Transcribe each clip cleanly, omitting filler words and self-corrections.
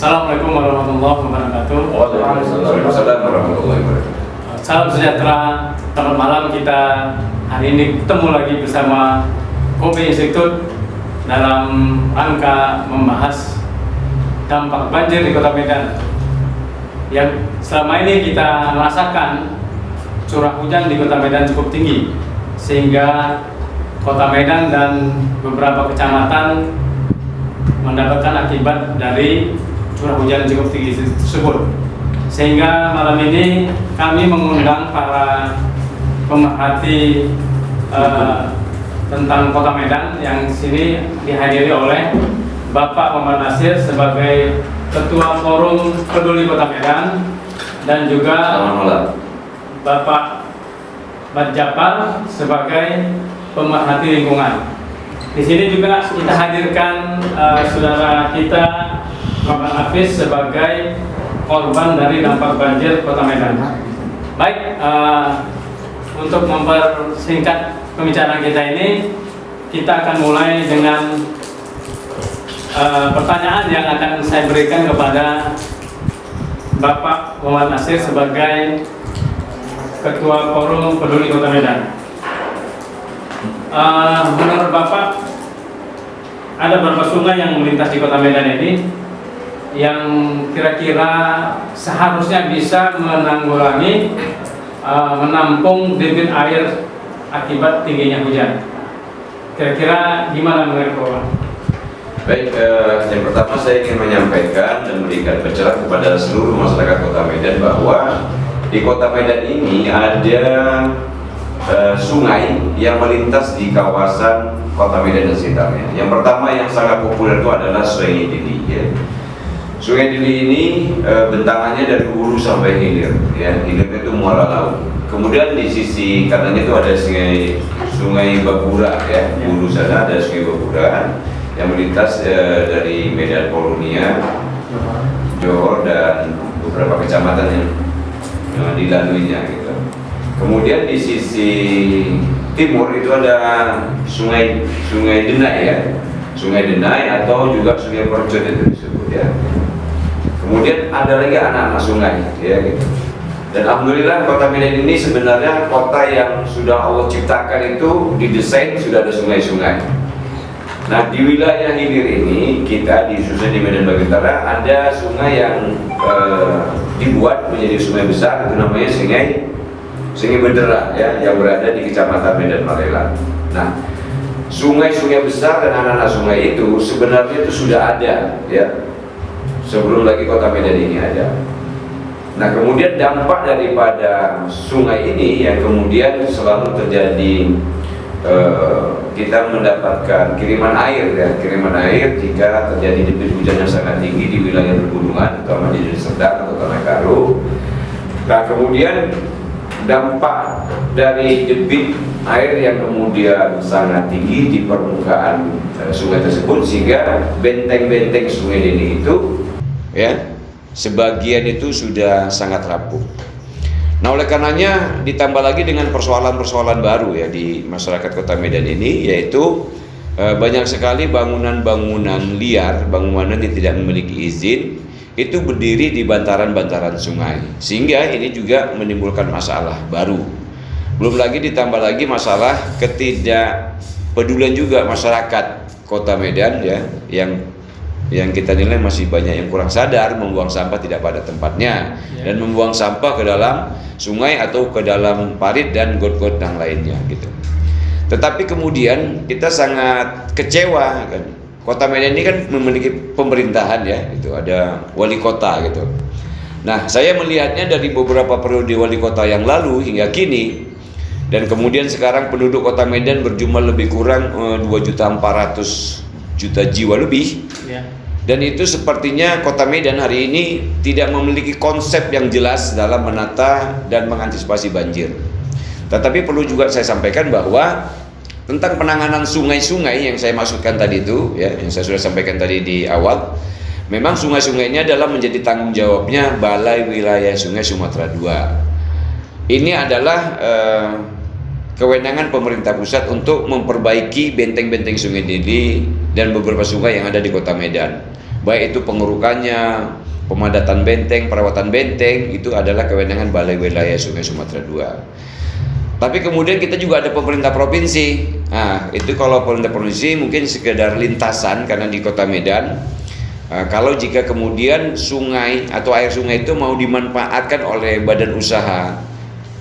Assalamualaikum warahmatullahi wabarakatuh. Waalaikumsalam warahmatullahi wabarakatuh. Salam sejahtera, selamat malam. Kita hari ini ketemu lagi bersama Kobe Institute dalam rangka membahas dampak banjir di Kota Medan. Yang selama ini kita merasakan curah hujan di Kota Medan cukup tinggi, sehingga Kota Medan dan beberapa kecamatan mendapatkan akibat dari curah hujan cukup tinggi tersebut. Sehingga malam ini kami mengundang para pemerhati tentang Kota Medan yang sini dihadiri oleh Bapak Muhammad Nasir sebagai Ketua Forum Peduli Kota Medan dan juga Bapak Bad Japar sebagai pemerhati lingkungan. Di sini juga kita hadirkan saudara kita Muhammad Hafiz sebagai korban dari dampak banjir Kota Medan. Baik, untuk mempersingkat pembicaraan kita ini, kita akan mulai dengan pertanyaan yang akan saya berikan kepada Bapak Muhammad Nasir sebagai Ketua Forum Peduli Kota Medan. Menurut Bapak, ada beberapa sungai yang melintas di Kota Medan ini yang kira-kira seharusnya bisa menanggulangi menampung debit air akibat tingginya hujan. Kira-kira gimana menurut Bapak? Baik, yang pertama saya ingin menyampaikan dan memberikan pencerahan kepada seluruh masyarakat Kota Medan bahwa di Kota Medan ini ada sungai yang melintas di kawasan Kota Medan dan sekitarnya. Yang pertama yang sangat populer itu adalah Sungai Dili. Ya. Sungai Dili ini bentangannya dari hulu sampai hilir. Ya, hilirnya itu muara laut. Kemudian di sisi kanannya itu ada Sungai Babura. Ya, hulu sana ada Sungai Babura yang melintas dari Medan Polonia, Johor dan beberapa kecamatan yang dilaluinya gitu. Kemudian di sisi timur itu ada Sungai Denai ya, Sungai Denai atau juga Sungai Percut itu disebut ya. Kemudian ada lagi anak-anak sungai ya gitu. Dan alhamdulillah Kota Medan ini sebenarnya kota yang sudah Allah ciptakan itu didesain sudah ada sungai-sungai. Nah di wilayah hilir ini kita khususnya di Medan bagian utara ada sungai yang dibuat menjadi sungai besar, itu namanya Sungai Bedera ya, yang berada di Kecamatan Medan Malelan. Nah, sungai-sungai besar dan anak-anak sungai itu sebenarnya itu sudah ada ya, sebelum lagi Kota Medan ini ada. Nah, kemudian dampak daripada sungai ini yang kemudian selalu terjadi kita mendapatkan kiriman air ya, kiriman air jika terjadi debit hujan yang sangat tinggi di wilayah pegunungan, terutama di Deli Serdang atau Tanah Karo. Nah, kemudian dampak dari debit air yang kemudian sangat tinggi di permukaan sungai tersebut sehingga benteng-benteng Sungai Deli itu ya sebagian itu sudah sangat rapuh. Nah oleh karenanya ditambah lagi dengan persoalan-persoalan baru ya di masyarakat Kota Medan ini, yaitu banyak sekali bangunan-bangunan liar, bangunan yang tidak memiliki izin itu berdiri di bantaran-bantaran sungai, sehingga ini juga menimbulkan masalah baru. Belum lagi ditambah lagi masalah ketidakpedulian juga masyarakat Kota Medan ya, yang kita nilai masih banyak yang kurang sadar membuang sampah tidak pada tempatnya dan membuang sampah ke dalam sungai atau ke dalam parit dan got-got yang lainnya gitu. Tetapi kemudian kita sangat kecewa kan. Kota Medan ini kan memiliki pemerintahan ya, itu ada wali kota gitu. Nah, saya melihatnya dari beberapa periode wali kota yang lalu hingga kini, dan kemudian sekarang penduduk Kota Medan berjumlah lebih kurang 2.400.000 jiwa lebih. Ya. Dan itu sepertinya Kota Medan hari ini tidak memiliki konsep yang jelas dalam menata dan mengantisipasi banjir. Tetapi perlu juga saya sampaikan bahwa tentang penanganan sungai-sungai yang saya maksudkan tadi itu ya, yang saya sudah sampaikan tadi di awal, memang sungai-sungai ini adalah menjadi tanggung jawabnya Balai Wilayah Sungai Sumatera II. Ini adalah kewenangan pemerintah pusat untuk memperbaiki benteng-benteng Sungai Deli dan beberapa sungai yang ada di Kota Medan. baik itu pengerukannya, pemadatan benteng, perawatan benteng, itu adalah kewenangan Balai Wilayah Sungai Sumatera II. Tapi kemudian kita juga ada pemerintah provinsi. Nah, itu kalau pemerintah provinsi mungkin sekedar lintasan karena di Kota Medan. Kalau jika kemudian sungai atau air sungai itu mau dimanfaatkan oleh badan usaha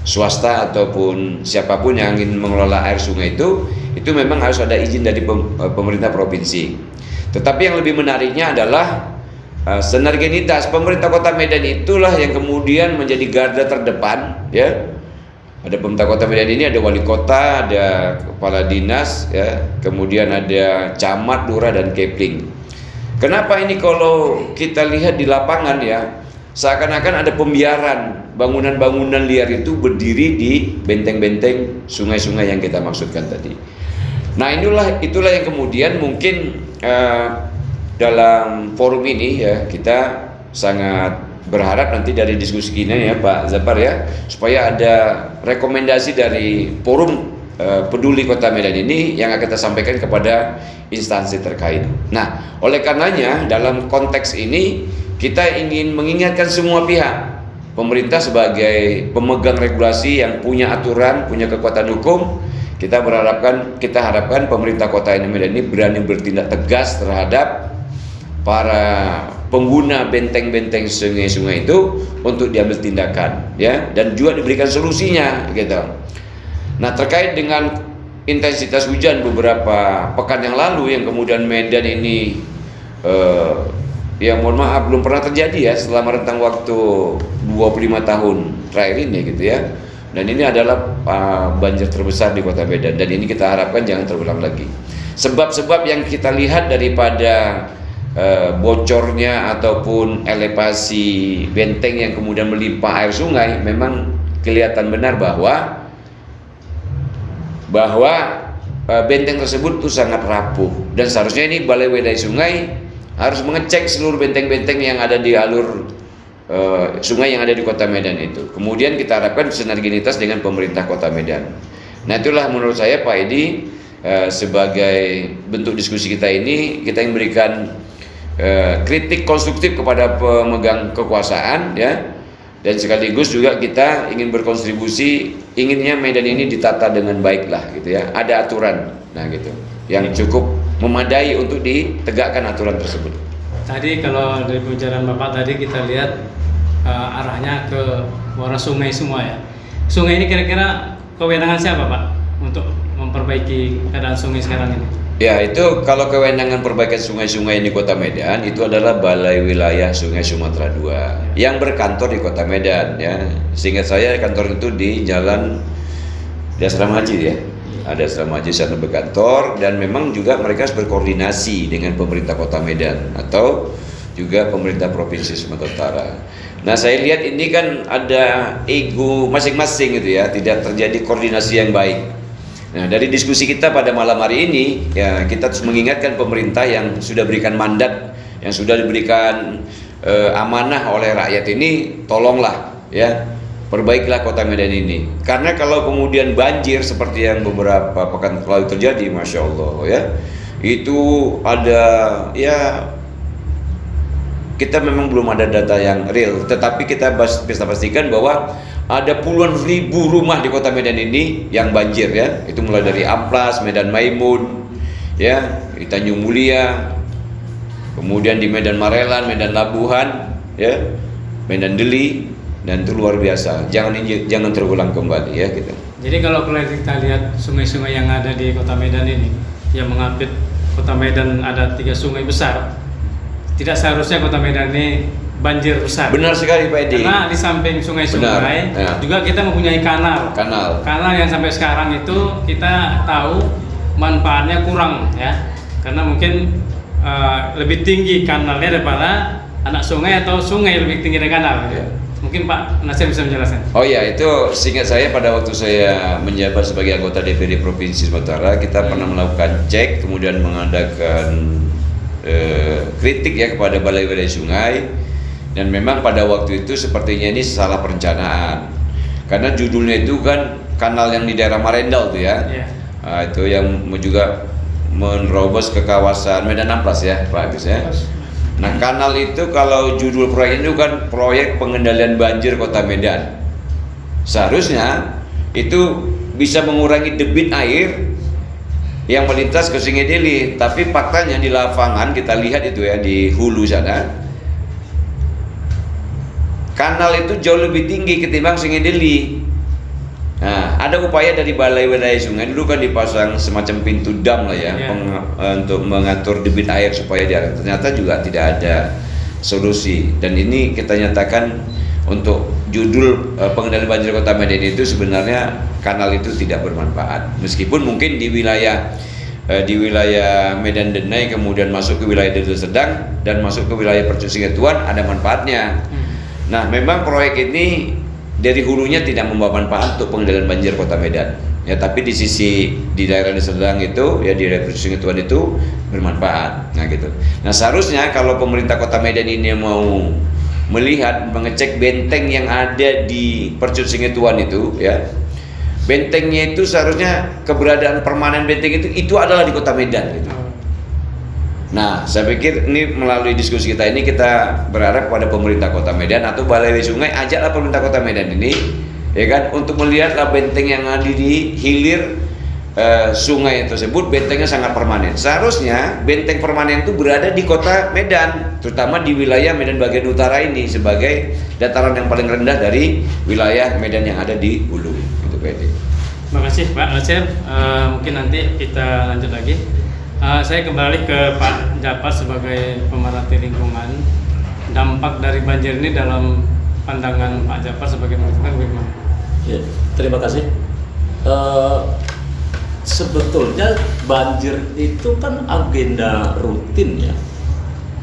swasta ataupun siapapun yang ingin mengelola air sungai itu memang harus ada izin dari pemerintah provinsi. Tetapi yang lebih menariknya adalah sinergitas pemerintah Kota Medan itulah yang kemudian menjadi garda terdepan, ya. Ada pemerintah Kota Medan ini, ada wali kota, ada kepala dinas, ya, kemudian ada camat, lurah, dan kepling. Kenapa ini kalau kita lihat di lapangan, ya, seakan-akan ada pembiaran bangunan-bangunan liar itu berdiri di benteng-benteng sungai-sungai yang kita maksudkan tadi. Nah, itulah yang kemudian mungkin dalam forum ini, ya, kita sangat berharap nanti dari diskusi ini, ya Pak Zapar, ya, supaya ada rekomendasi dari forum peduli Kota Medan ini yang akan kita sampaikan kepada instansi terkait. Nah, oleh karenanya dalam konteks ini kita ingin mengingatkan semua pihak, pemerintah sebagai pemegang regulasi yang punya aturan, punya kekuatan hukum, kita harapkan pemerintah Kota Medan ini berani bertindak tegas terhadap para pengguna benteng-benteng sungai-sungai itu untuk diambil tindakan, ya, dan juga diberikan solusinya, gitu. Nah, terkait dengan intensitas hujan beberapa pekan yang lalu yang kemudian Medan ini ya mohon maaf belum pernah terjadi, ya, selama rentang waktu 25 tahun terakhir ini, gitu, ya. Dan ini adalah banjir terbesar di Kota Medan, dan ini kita harapkan jangan terulang lagi. Sebab-sebab yang kita lihat daripada bocornya ataupun elevasi benteng yang kemudian melimpah air sungai, memang kelihatan benar bahwa benteng tersebut itu sangat rapuh, dan seharusnya ini Balai Wilayah Sungai harus mengecek seluruh benteng-benteng yang ada di alur sungai yang ada di Kota Medan itu. Kemudian kita harapkan sinergitas dengan pemerintah Kota Medan. Nah, itulah menurut saya Pak Edi, sebagai bentuk diskusi kita ini, kita ingin memberikan kritik konstruktif kepada pemegang kekuasaan, ya, dan sekaligus juga kita ingin berkontribusi, inginnya Medan ini ditata dengan baik lah, gitu, ya, ada aturan, nah, gitu, yang cukup memadai untuk ditegakkan aturan tersebut. Tadi kalau dari pembicaraan Bapak tadi kita lihat arahnya ke muara sungai semua, ya. Sungai ini kira-kira kewenangan siapa Pak untuk memperbaiki keadaan sungai sekarang ini? Ya, itu kalau kewenangan perbaikan sungai-sungai di Kota Medan itu adalah Balai Wilayah Sungai Sumatera II yang berkantor di Kota Medan, ya. Seingat saya kantor itu di Jalan di Asrama Haji, ya. Ada Asrama Haji sana berkantor, dan memang juga mereka harus berkoordinasi dengan pemerintah Kota Medan atau juga pemerintah Provinsi Sumatera Utara. Nah, saya lihat ini kan ada ego masing-masing, gitu, ya, tidak terjadi koordinasi yang baik. Nah, dari diskusi kita pada malam hari ini, ya, kita terus mengingatkan pemerintah yang sudah berikan mandat, yang sudah diberikan amanah oleh rakyat ini, tolonglah, ya, perbaikilah Kota Medan ini. Karena kalau kemudian banjir seperti yang beberapa pekan lalu terjadi, Masya Allah, ya, itu ada, ya, kita memang belum ada data yang real, tetapi kita bisa pastikan bahwa ada puluhan ribu rumah di Kota Medan ini yang banjir, ya. Itu mulai dari Amplas, Medan Maimun, ya, di Tanjung Mulia, kemudian di Medan Marelan, Medan Labuhan, ya, Medan Deli, dan itu luar biasa. Jangan terulang kembali, ya, gitu. Jadi kalau kita lihat sungai-sungai yang ada di Kota Medan ini, yang mengapit Kota Medan ada 3 sungai besar, tidak seharusnya Kota Medan ini banjir besar. Benar sekali Pak Edi. Karena di samping sungai-sungai, ya, juga kita mempunyai kanal yang sampai sekarang itu kita tahu manfaatnya kurang, ya, karena mungkin lebih tinggi kanalnya daripada anak sungai, atau sungai lebih tinggi dari kanal, ya. Mungkin Pak Nasir bisa menjelaskan. Oh ya, itu seingat saya pada waktu saya menjabat sebagai anggota DPD Provinsi Sumatera Utara, kita pernah melakukan cek, kemudian mengadakan kritik, ya, kepada Balai Wilayah Sungai. Dan memang pada waktu itu sepertinya ini salah perencanaan, karena judulnya itu kan kanal yang di daerah Marendal tuh, ya, itu yang juga menerobos ke kawasan Medan Amplas, ya Pak Agus, ya. Nah, kanal itu kalau judul proyek itu kan proyek pengendalian banjir Kota Medan. Seharusnya itu bisa mengurangi debit air yang melintas ke Sungai Deli, tapi faktanya di lapangan kita lihat itu ya, di hulu sana kanal itu jauh lebih tinggi ketimbang Sungai Deli. Nah, ada upaya dari Balai Wilayah Sungai dulu kan dipasang semacam pintu dam lah ya, untuk mengatur debit air supaya dia, ternyata juga tidak ada solusi. Dan ini kita nyatakan untuk judul pengendalian banjir Kota Medan itu sebenarnya kanal itu tidak bermanfaat. Meskipun mungkin di wilayah Medan Denai kemudian masuk ke wilayah Deli Serdang dan masuk ke wilayah Percut Sungai Tuan ada manfaatnya. Nah, memang proyek ini dari hulunya tidak membawa manfaat untuk pengendalian banjir Kota Medan. Ya, tapi di daerah Deli Serdang itu ya, di daerah Percut Sungai Tuan itu bermanfaat. Nah, gitu. Nah, seharusnya kalau pemerintah Kota Medan ini mau melihat, mengecek benteng yang ada di Percut Sungai Tuan itu ya. Bentengnya itu seharusnya keberadaan permanen benteng itu adalah di Kota Medan gitu. Nah, saya pikir ini melalui diskusi kita ini kita berharap kepada pemerintah Kota Medan atau Balai Wilayah Sungai, ajaklah pemerintah Kota Medan ini ya kan untuk melihatlah benteng yang ada di hilir sungai tersebut, bentengnya sangat permanen. Seharusnya benteng permanen itu berada di Kota Medan, terutama di wilayah Medan bagian utara ini sebagai dataran yang paling rendah dari wilayah Medan yang ada di hulu. Itu PD. Terima kasih Pak Nasir. Mungkin nanti kita lanjut lagi. Saya kembali ke Pak Japar sebagai pemerhati lingkungan. Dampak dari banjir ini dalam pandangan Pak Japar sebagai pemerhati bagaimana? Ya, terima kasih. Sebetulnya banjir itu kan agenda rutin ya.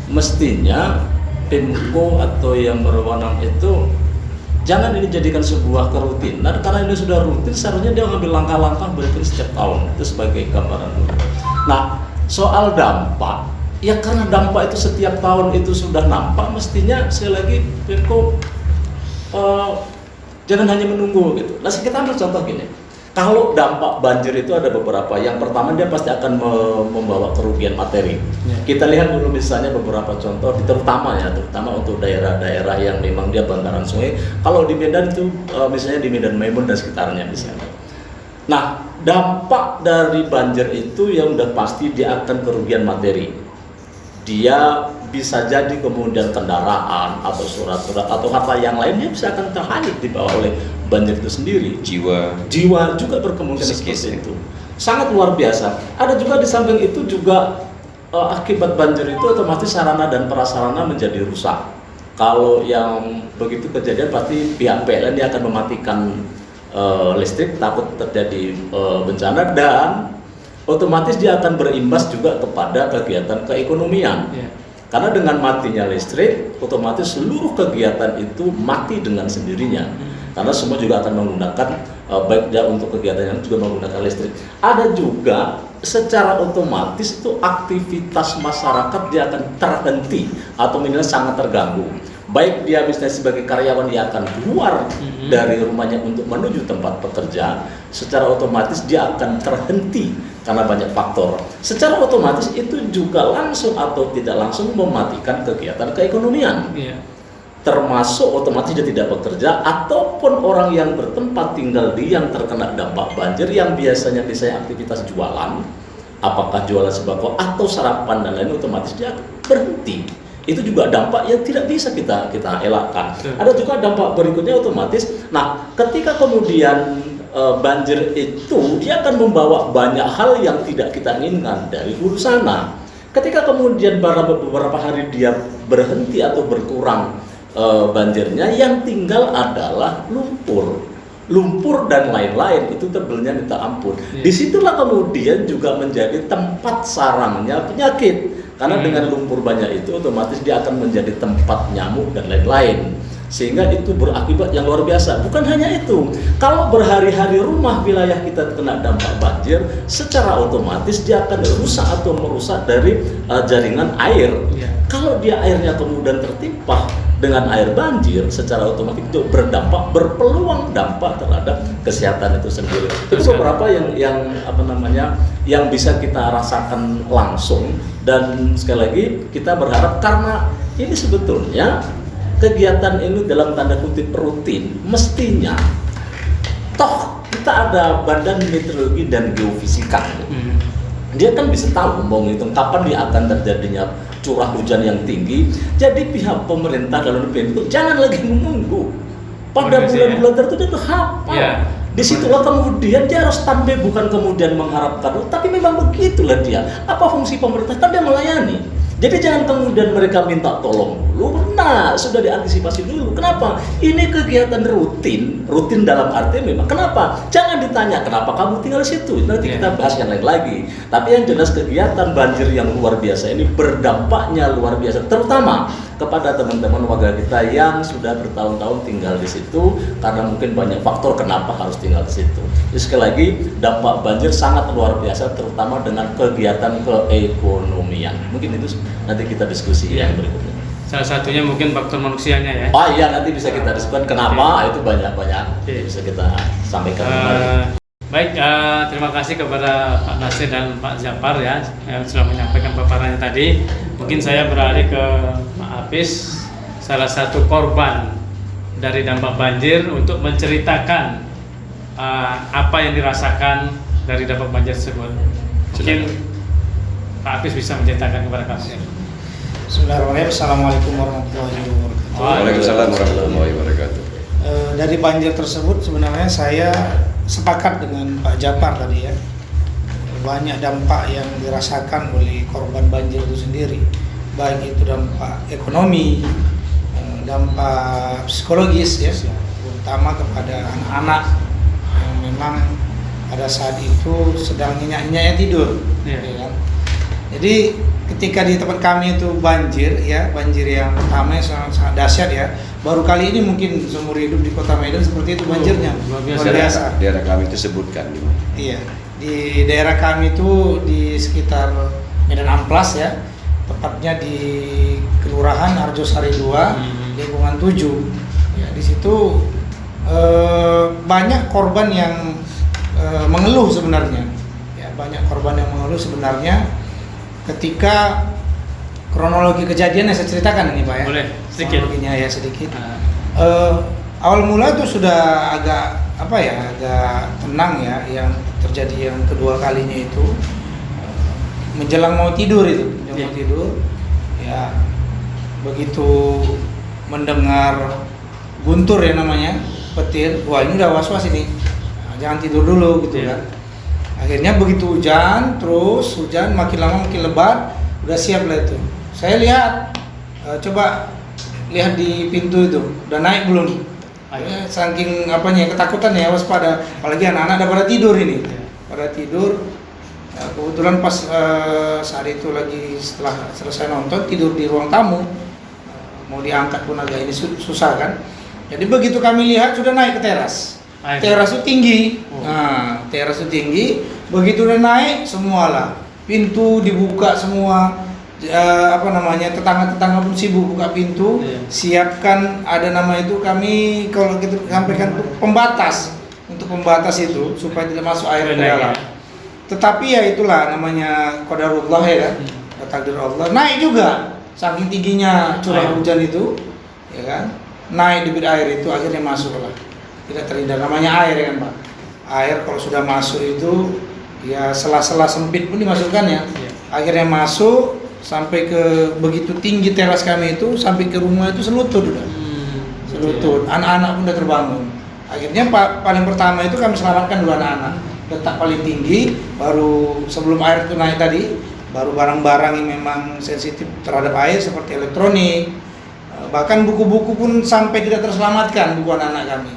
Mestinya Pemko atau yang berwenang itu jangan ini jadikan sebuah kerutinan, karena ini sudah rutin, seharusnya dia mengambil langkah-langkah berikut setiap tahun. Itu sebagai gambaran dulu. Nah, soal dampak, ya karena dampak itu setiap tahun itu sudah nampak, mestinya sekali lagi Pemko jangan hanya menunggu gitu. Nah, kita ambil contoh gini. Kalau dampak banjir itu ada beberapa. Yang pertama, dia pasti akan membawa kerugian materi. Ya. Kita lihat dulu misalnya beberapa contoh, terutama untuk daerah-daerah yang memang dia bantaran sungai. Kalau di Medan itu misalnya di Medan Maimun dan sekitarnya misalnya. Nah, dampak dari banjir itu yang udah pasti dia akan kerugian materi. Dia bisa jadi kemudian kendaraan atau surat-surat atau harta yang lainnya bisa akan terhanyut di bawah oleh banjir itu sendiri. Jiwa juga berkemungkinan seperti itu. Sangat luar biasa. Ada juga di samping itu juga akibat banjir itu otomatis sarana dan prasarana menjadi rusak. Kalau yang begitu kejadian pasti pihak PLN dia akan mematikan listrik, takut terjadi bencana, dan otomatis dia akan berimbas juga kepada kegiatan keekonomian. Yeah. Karena dengan matinya listrik, otomatis seluruh kegiatan itu mati dengan sendirinya. Karena semua juga akan menggunakan, baik dia untuk kegiatan yang juga menggunakan listrik. Ada juga secara otomatis itu aktivitas masyarakat dia akan terhenti atau minimal sangat terganggu. Baik dia misalnya sebagai karyawan yang akan keluar dari rumahnya untuk menuju tempat bekerja, secara otomatis dia akan terhenti karena banyak faktor. Secara otomatis itu juga langsung atau tidak langsung mematikan kegiatan keekonomian. Yeah. Termasuk otomatis dia tidak bekerja, ataupun orang yang bertempat tinggal di yang terkena dampak banjir yang biasanya aktivitas jualan, apakah jualan sembako atau sarapan dan lain, otomatis dia berhenti. Itu juga dampak yang tidak bisa kita elakkan. Ada juga dampak berikutnya otomatis. Nah, ketika kemudian banjir itu dia akan membawa banyak hal yang tidak kita inginkan dari hulu sana. Ketika kemudian beberapa hari dia berhenti atau berkurang banjirnya, yang tinggal adalah lumpur dan lain-lain, itu tebalnya minta ampun. Disitulah kemudian juga menjadi tempat sarangnya penyakit. Karena dengan lumpur banyak itu otomatis dia akan menjadi tempat nyamuk dan lain-lain. Sehingga itu berakibat yang luar biasa. Bukan hanya itu, kalau berhari-hari rumah wilayah kita kena dampak banjir, secara otomatis dia akan rusak atau merusak dari jaringan air. Kalau dia airnya kemudian tertimpah dengan air banjir secara otomatis itu berpeluang dampak terhadap kesehatan itu sendiri. Itu beberapa yang bisa kita rasakan langsung, dan sekali lagi kita berharap karena ini sebetulnya kegiatan ini dalam tanda kutip rutin, mestinya toh kita ada Badan Meteorologi dan Geofisika. Dia kan bisa tahu menghitung kapan dia akan terjadinya curah hujan yang tinggi. Jadi pihak pemerintah dalam itu jangan lagi menunggu pada bulan-bulan tertentu itu hafal. Disitulah kemudian dia harus standby, bukan kemudian mengharapkan, tapi memang begitulah dia. Apa fungsi pemerintah? Kan dia melayani. Jadi jangan kemudian mereka minta tolong dulu. Nah, sudah diantisipasi dulu. Kenapa? Ini kegiatan rutin dalam arti memang. Kenapa? Jangan ditanya kenapa kamu tinggal di situ. Nanti kita bahas yang lain lagi. Tapi yang jelas kegiatan banjir yang luar biasa ini berdampaknya luar biasa, terutama kepada teman-teman warga kita yang sudah bertahun-tahun tinggal di situ, karena mungkin banyak faktor kenapa harus tinggal di situ. Jadi sekali lagi dampak banjir sangat luar biasa, terutama dengan kegiatan keekonomian. Mungkin itu nanti kita diskusi yang berikutnya. Salah satunya mungkin faktor manusianya ya. Oh iya, nanti bisa kita diskusikan kenapa itu banyak bisa kita sampaikan. Baik, terima kasih kepada Pak Nasir dan Pak Jafar ya yang sudah menyampaikan paparannya tadi. Mungkin saya beralih ke Pak Hafiz, salah satu korban dari dampak banjir, untuk menceritakan apa yang dirasakan dari dampak banjir tersebut. Mungkin Pak Hafiz bisa menceritakan kepada kami. Bismillahirrahmanirrahim. Assalamualaikum warahmatullahi wabarakatuh. Waalaikumsalam warahmatullahi wabarakatuh. Dari banjir tersebut sebenarnya saya sepakat dengan Pak Jafar tadi ya. Banyak dampak yang dirasakan oleh korban banjir itu sendiri. Baik itu dampak ekonomi, dampak psikologis ya, terutama kepada anak-anak yang memang pada saat itu sedang nyenyak-nyenyaknya tidur. Ya kan? Jadi ketika di tempat kami itu banjir yang pertama sangat dahsyat ya. Baru kali ini mungkin seumur hidup di Kota Medan seperti itu banjirnya. Luar biasa. Daerah kami itu sebutkan. Iya, di daerah kami itu di sekitar Medan Amplas ya. Tepatnya di Kelurahan Arjosari 2, lingkungan 7. Ya, di situ banyak korban yang mengeluh sebenarnya. Ya, banyak korban yang mengeluh sebenarnya. Ketika kronologi kejadian yang saya ceritakan ini Pak ya. Boleh, sedikit. Kronologinya ya sedikit. Awal mula itu sudah agak tenang ya, yang terjadi yang kedua kalinya itu menjelang mau tidur itu. Mau tidur ya, begitu mendengar guntur ya namanya, petir, wah ini udah was-was ini. Nah, jangan tidur dulu gitu kan. Akhirnya begitu hujan makin lama makin lebat, udah siap lah itu. Saya lihat, coba lihat di pintu itu, udah naik belum? Saking ketakutan ya, waspada. Apalagi anak-anak udah pada tidur ini, pada tidur. Kebetulan pas saat itu lagi setelah selesai nonton, tidur di ruang tamu, mau diangkat pun agak ini susah kan. Jadi begitu kami lihat sudah naik ke teras. Teras itu tinggi. Nah, teras itu tinggi. Begitu udah naik, semualah pintu dibuka semua. Tetangga-tetangga pun sibuk buka pintu. Siapkan ada nama itu, kami kalau kita sampaikan pembatas, untuk pembatas itu supaya tidak masuk air ke dalam. Tetapi ya itulah namanya qadarullah ya kan. Takdir Allah. Naik juga saking tingginya curah hujan itu, ya kan. Naik debit air itu akhirnya masuklah. Tidak terhindar, namanya air ya kan Pak. Air kalau sudah masuk itu ya sela-sela sempit pun dimasukkan ya. Akhirnya masuk sampai ke begitu tinggi teras kami itu, sampai ke rumah itu selutut udah. Selutut. Anak-anak pun udah terbangun. Akhirnya paling pertama itu kami selamatkan dulu anak-anak. Letak paling tinggi, baru sebelum air itu naik tadi, baru barang-barang yang memang sensitif terhadap air seperti elektronik, bahkan buku-buku pun sampai tidak terselamatkan, buku anak-anak kami.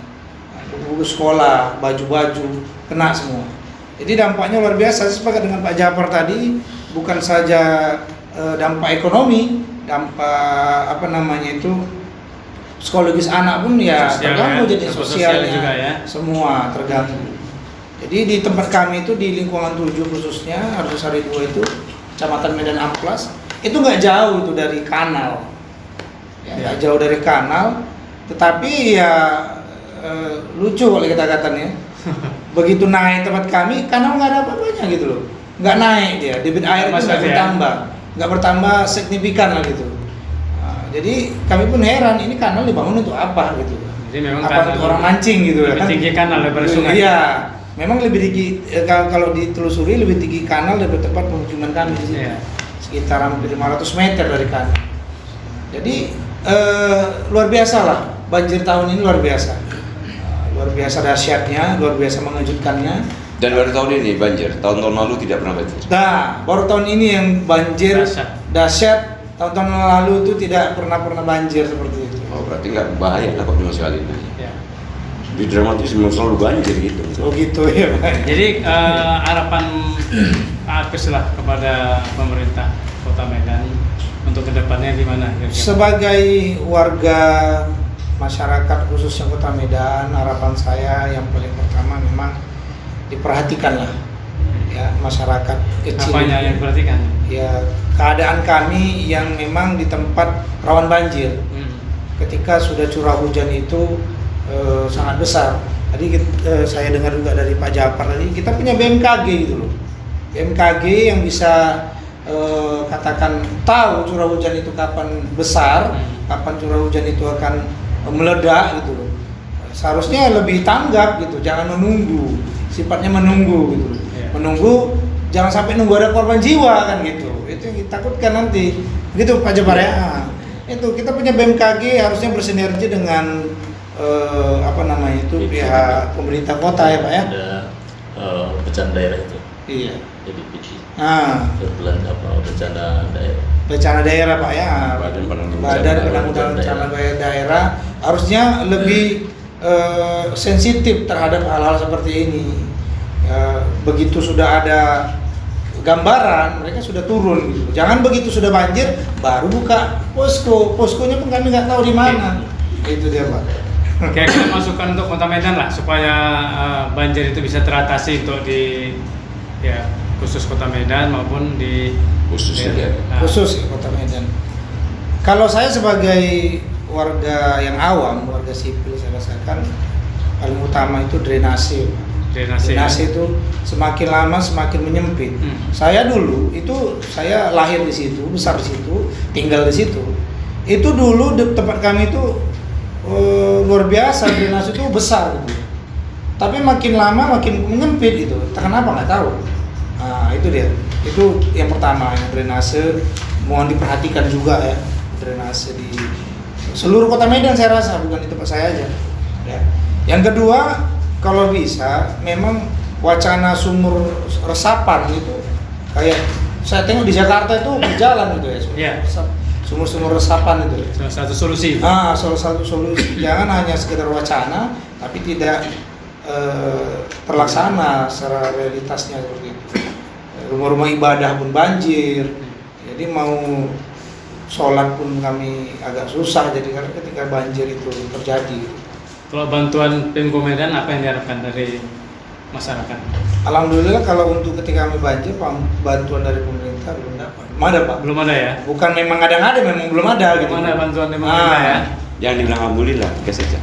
Buku sekolah, baju-baju, kena semua. Jadi dampaknya luar biasa. Saya sepakat dengan Pak Jafar tadi, bukan saja dampak ekonomi, dampak psikologis anak pun ya terganggu, jadi sosialnya juga ya. Semua terganggu. Jadi di tempat kami itu di lingkungan 7 khususnya Arjosari 2 itu, Kecamatan Medan Amplas, itu nggak jauh itu dari kanal. ya nggak jauh dari kanal, tetapi ya lucu kalau kita katakan ya. Begitu naik tempat kami, kanal nggak ada apa-apanya gitu loh, nggak naik dia, debit air itu nggak bertambah signifikan lah gitu. Nah, jadi kami pun heran, ini kanal dibangun untuk apa gitu? Jadi memang apa untuk orang mancing gitu lebih kan? tinggi kanal daripada sungai. Iya, memang lebih tinggi kalau ditelusuri lebih tinggi kanal daripada tempat pemukiman kami di sini. Iya. Sekitar hampir 500 meter dari kanal. Jadi luar biasa lah, banjir tahun ini luar biasa. Luar biasa dahsyatnya, luar biasa mengejutkannya. Dan baru tahun ini banjir, tahun-tahun lalu tidak pernah banjir. Nah, baru tahun ini yang banjir dahsyat. Tahun-tahun lalu itu tidak pernah banjir seperti itu. Oh, berarti nggak bahaya lah kalau sekali ini. Ya. Di dramatis memang selalu banjir gitu. Oh gitu ya Pak. Jadi harapan Pak Agus lah kepada pemerintah Kota Medan untuk kedepannya gimana? Sebagai warga masyarakat khususnya Kota Medan, harapan saya yang paling pertama memang diperhatikanlah ya masyarakat kecil. Apanya yang diperhatikan? Ya keadaan kami yang memang di tempat rawan banjir. Ketika sudah curah hujan itu sangat besar. Tadi saya dengar juga dari Pak Japar tadi, kita punya BMKG gitu loh. BMKG yang bisa katakan tahu curah hujan itu kapan besar, kapan curah hujan itu akan meledak gitu loh. Seharusnya lebih tanggap gitu, jangan menunggu. Sifatnya menunggu gitu loh. Yeah. Menunggu, jangan sampai nunggu ada korban jiwa kan gitu. Itu yang kita takutkan nanti. Begitu Pak Jabar ya. Itu kita punya BMKG harusnya bersinergi dengan apa namanya itu pihak pemerintah kota ya Pak ya. Ada bencana daerah itu. Iya. Jadi PD. Bencana daerah Pak ya. Badan Penanggulangan Bencana Daerah harusnya lebih sensitif terhadap hal-hal seperti ini. Begitu sudah ada gambaran, mereka sudah turun gitu. Jangan begitu sudah banjir baru buka poskonya pun kami nggak tahu di mana. Itu dia Pak. Kira-kira masukan untuk Kota Medan lah supaya banjir itu bisa teratasi untuk di ya khusus Kota Medan maupun di Khusus Kota Medan. Kalau saya sebagai warga yang awam, warga sipil, saya rasakan paling utama itu drainase. Drainase itu semakin lama semakin menyempit. Saya dulu itu saya lahir di situ, besar di situ, tinggal di situ. Itu dulu tempat kami itu luar biasa, drainase itu besar gitu. Tapi makin lama makin menyempit gitu. Kenapa nggak tahu. Nah, itu dia. Itu yang pertama, yang drainase mohon diperhatikan juga ya. Drainase di seluruh Kota Medan saya rasa, bukan di tempat saya aja. Ya. Yang kedua, kalau bisa memang wacana sumur resapan itu kayak saya tengok di Jakarta itu berjalan gitu ya. Sumur-sumur resapan itu. Salah satu solusi. Salah satu solusi. Jangan hanya sekedar wacana, tapi tidak terlaksana secara realitasnya seperti itu. Rumah-rumah ibadah pun banjir, jadi mau sholat pun kami agak susah jadi karena ketika banjir itu terjadi. Kalau bantuan Pemko Medan apa yang diharapkan dari masyarakat? Alhamdulillah kalau untuk ketika kami banjir bantuan dari pemerintah belum dapat. Belum ada Pak. Belum ada ya? Bukan memang ada, memang belum ada. Belum gitu. ada bantuan dari pemerintah ya? Yang dibilang alhamdulillah, oke saja.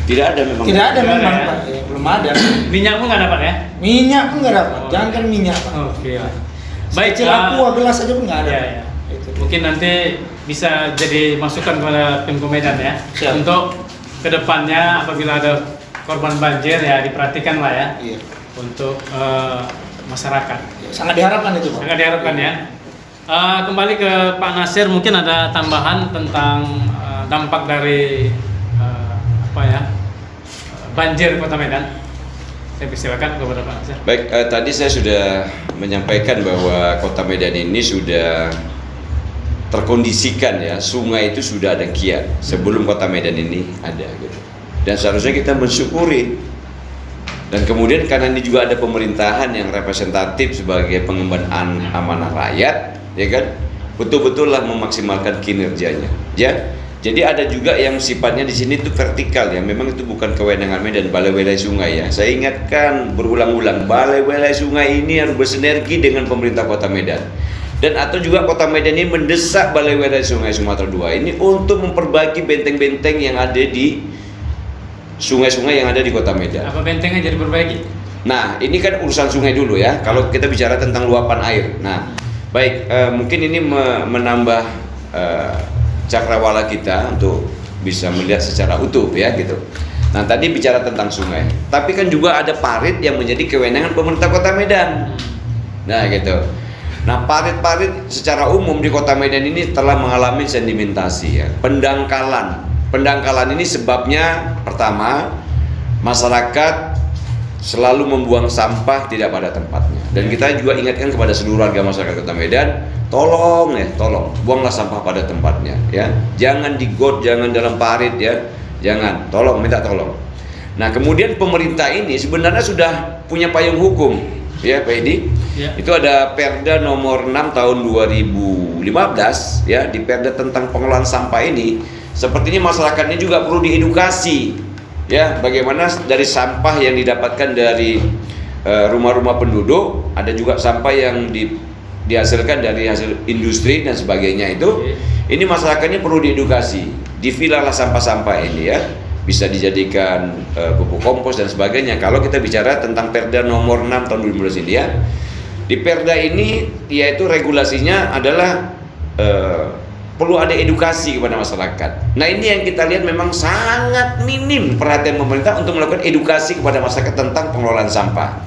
Tidak ada memang. Tidak ada Belum memang ada, ya? Pak. Ya, belum ada. Minyak pun nggak dapat ya? Minyak pun nggak dapat. Oh. Jangan kan minyak Pak. Oke. Baik aqua gelas aja pun nggak ada. Ya, Pak. ya. Itu. Mungkin nanti bisa jadi masukan kepada Pemko Medan ya. Siap. Untuk kedepannya apabila ada korban banjir ya diperhatikan lah ya. Iya. Untuk masyarakat. Sangat diharapkan itu Pak. Sangat diharapkan ya. Kembali ke Pak Nasir, mungkin ada tambahan tentang dampak dari banjir Kota Medan. Saya persilakan kepada Pak Nasir. Baik, tadi saya sudah menyampaikan bahwa Kota Medan ini sudah terkondisikan ya, sungai itu sudah ada kiat sebelum Kota Medan ini ada gitu. Dan seharusnya kita mensyukuri. Dan kemudian karena ini juga ada pemerintahan yang representatif sebagai pengemban amanah rakyat, ya kan, betul-betul lah memaksimalkan kinerjanya, ya. Jadi ada juga yang sifatnya di sini itu vertikal ya, memang itu bukan kewenangan Medan, balai wilayah sungai ya. Saya ingatkan berulang-ulang, balai wilayah sungai ini harus bersinergi dengan pemerintah Kota Medan. dan atau juga Kota Medan ini mendesak Balai Wilayah Sungai Sumatera II ini untuk memperbaiki benteng-benteng yang ada di sungai-sungai yang ada di Kota Medan. Apa bentengnya jadi perbaiki? Nah, ini kan urusan sungai dulu ya. Kalau kita bicara tentang luapan air. Nah, baik, mungkin ini menambah cakrawala kita untuk bisa melihat secara utuh ya gitu. Nah, tadi bicara tentang sungai. Tapi kan juga ada parit yang menjadi kewenangan pemerintah Kota Medan. Nah, gitu. Nah, parit-parit secara umum di Kota Medan ini telah mengalami sedimentasi ya. Pendangkalan. Pendangkalan ini sebabnya pertama, masyarakat selalu membuang sampah tidak pada tempatnya. Dan kita juga ingatkan kepada seluruh warga masyarakat Kota Medan, tolong buanglah sampah pada tempatnya ya. Jangan di got, jangan dalam parit ya. Jangan, minta tolong. Nah, kemudian pemerintah ini sebenarnya sudah punya payung hukum ya, Pak Edi. Ya. Itu ada Perda nomor 6 tahun 2015 ya, di Perda tentang pengelolaan sampah ini. Sepertinya masyarakatnya juga perlu diedukasi ya, bagaimana dari sampah yang didapatkan dari rumah-rumah penduduk, ada juga sampah yang dihasilkan dari hasil industri dan sebagainya itu. Ini masyarakatnya perlu diedukasi. Dipilah sampah-sampah ini ya, bisa dijadikan pupuk kompos dan sebagainya. Kalau kita bicara tentang Perda nomor 6 tahun 2015 ini ya, di Perda ini yaitu regulasinya adalah perlu ada edukasi kepada masyarakat. Nah, ini yang kita lihat memang sangat minim perhatian pemerintah untuk melakukan edukasi kepada masyarakat tentang pengelolaan sampah.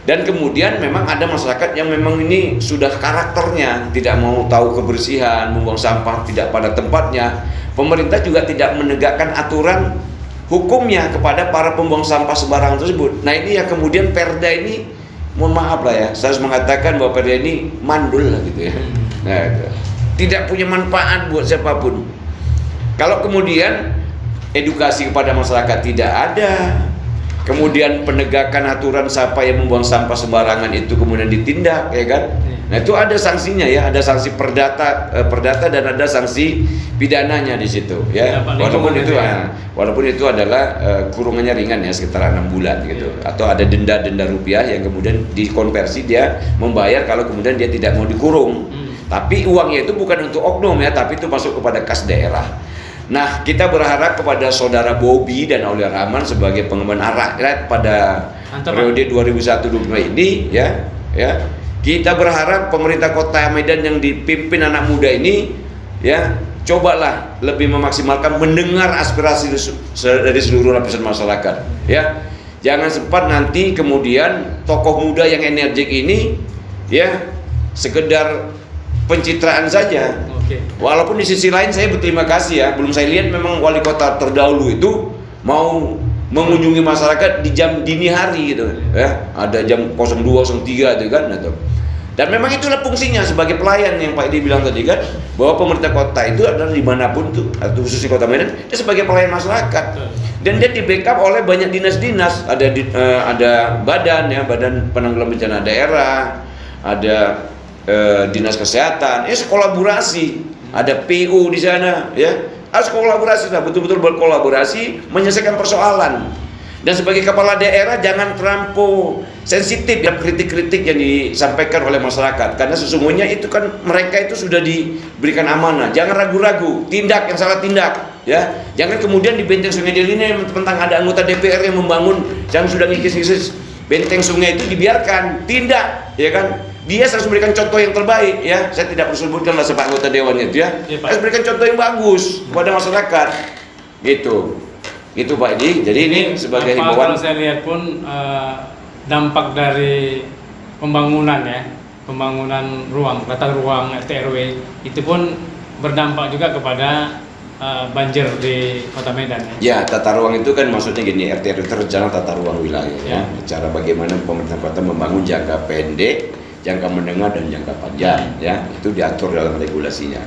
Dan kemudian memang ada masyarakat yang memang ini sudah karakternya tidak mau tahu kebersihan, membuang sampah tidak pada tempatnya. Pemerintah juga tidak menegakkan aturan hukumnya kepada para pembuang sampah sembarangan tersebut. Nah, ini ya kemudian Perda ini, mohon maaf lah ya, saya harus mengatakan bahwa Perda ini mandul lah gitu ya. Nah, tidak punya manfaat buat siapapun. Kalau kemudian edukasi kepada masyarakat tidak ada, kemudian penegakan aturan siapa yang membuang sampah sembarangan itu kemudian ditindak, ya kan? Nah, itu ada sanksinya ya, ada sanksi perdata dan ada sanksi pidananya di situ ya. Walaupun itu adalah kurungannya ringan ya, sekitar 6 bulan gitu. Atau ada denda rupiah yang kemudian dikonversi dia membayar kalau kemudian dia tidak mau dikurung. Tapi uangnya itu bukan untuk oknum ya, tapi itu masuk kepada kas daerah. Nah, kita berharap kepada saudara Bobi dan Aulia Rahman sebagai pengemban rakyat pada periode 2001-2022 ini ya. Kita berharap pemerintah Kota Medan yang dipimpin anak muda ini ya, cobalah lebih memaksimalkan mendengar aspirasi dari seluruh lapisan masyarakat ya. Jangan sempat nanti kemudian tokoh muda yang energik ini ya sekedar pencitraan saja. Walaupun di sisi lain saya berterima kasih ya, belum saya lihat memang wali kota terdahulu itu mau mengunjungi masyarakat di jam dini hari gitu ya, ada jam 02, 03 itu kan gitu. Dan memang itulah fungsinya sebagai pelayan yang Pak Edi bilang tadi kan, bahwa pemerintah kota itu adalah dimanapun tuh, atau khususnya Kota Medan, dia sebagai pelayan masyarakat. Dan dia di backup oleh banyak dinas-dinas, ada badan ya, Badan Penanggulangan Bencana Daerah, ada dinas kesehatan, kolaborasi, ada PU di sana ya, harus kolaborasi lah, betul-betul berkolaborasi menyelesaikan persoalan. Dan sebagai kepala daerah jangan terlampau sensitif ya kritik-kritik yang disampaikan oleh masyarakat, karena sesungguhnya itu kan mereka itu sudah diberikan amanah. Jangan ragu-ragu, tindak yang salah tindak ya. Jangan kemudian di benteng Sungai Deli ini tentang ada anggota DPR yang membangun yang sudah ngikis-ngikis benteng sungai itu dibiarkan, tindak ya kan. Dia harus memberikan contoh yang terbaik ya. Saya tidak perlu sebutkan lah siapa anggota dewannya itu ya. Harus berikan contoh yang bagus kepada masyarakat. Gitu Pak Edi. Jadi ini sebagai himbauan. Kalau saya lihat pun dampak dari pembangunan ya, pembangunan tata ruang RT RW itu pun berdampak juga kepada banjir di Kota Medan ya. Ya, tata ruang itu kan maksudnya gini, RT RW rencana tata ruang wilayah ya. Cara bagaimana pemerintah kota membangun jangka pendek, jangka menengah dan jangka panjang ya, itu diatur dalam regulasinya.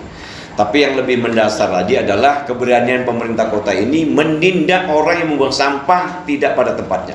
Tapi yang lebih mendasar lagi adalah keberanian pemerintah kota ini menindak orang yang membuang sampah tidak pada tempatnya.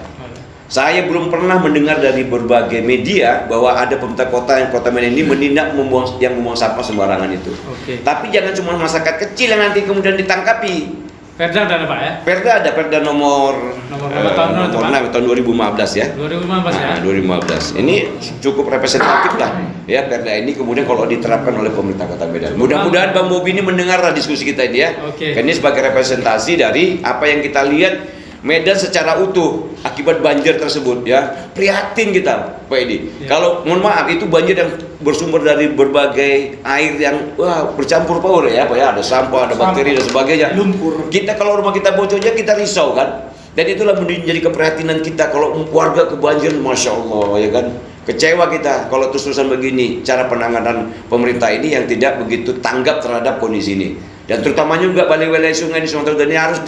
Saya belum pernah mendengar dari berbagai media bahwa ada pemerintah kota yang Kota Medan ini menindak membuang sampah sembarangan itu. Tapi jangan cuma masyarakat kecil yang nanti kemudian ditangkapi Perda udah ada Pak ya? Perda ada, Perda nomor berapa tahun itu, Pak? 6 tahun 2015 ya. 2015 ya? Nah, 2015. Ini cukup representatif lah ya Perda ini, kemudian kalau diterapkan oleh pemerintah Kota Medan. Mudah-mudahan Bang Bobi ini mendengarlah diskusi kita ini ya. Oke. Karena ini sebagai representasi dari apa yang kita lihat Medan secara utuh akibat banjir tersebut ya. Prihatin kita Pak Edi. Ya. Kalau mohon maaf itu banjir yang bersumber dari berbagai air yang bercampur baur ya Pak ya, ada sampah, ada bakteri dan sebagainya. Lumpur. Kita kalau rumah kita bocornya kita risau kan. Dan itulah menjadi keprihatinan kita kalau warga kebanjiran, Masya Allah ya kan. Kecewa kita kalau terus-terusan begini cara penanganan pemerintah ini yang tidak begitu tanggap terhadap kondisi ini. Dan terutama juga balai-balai sungai di Sumatera Utara ini harus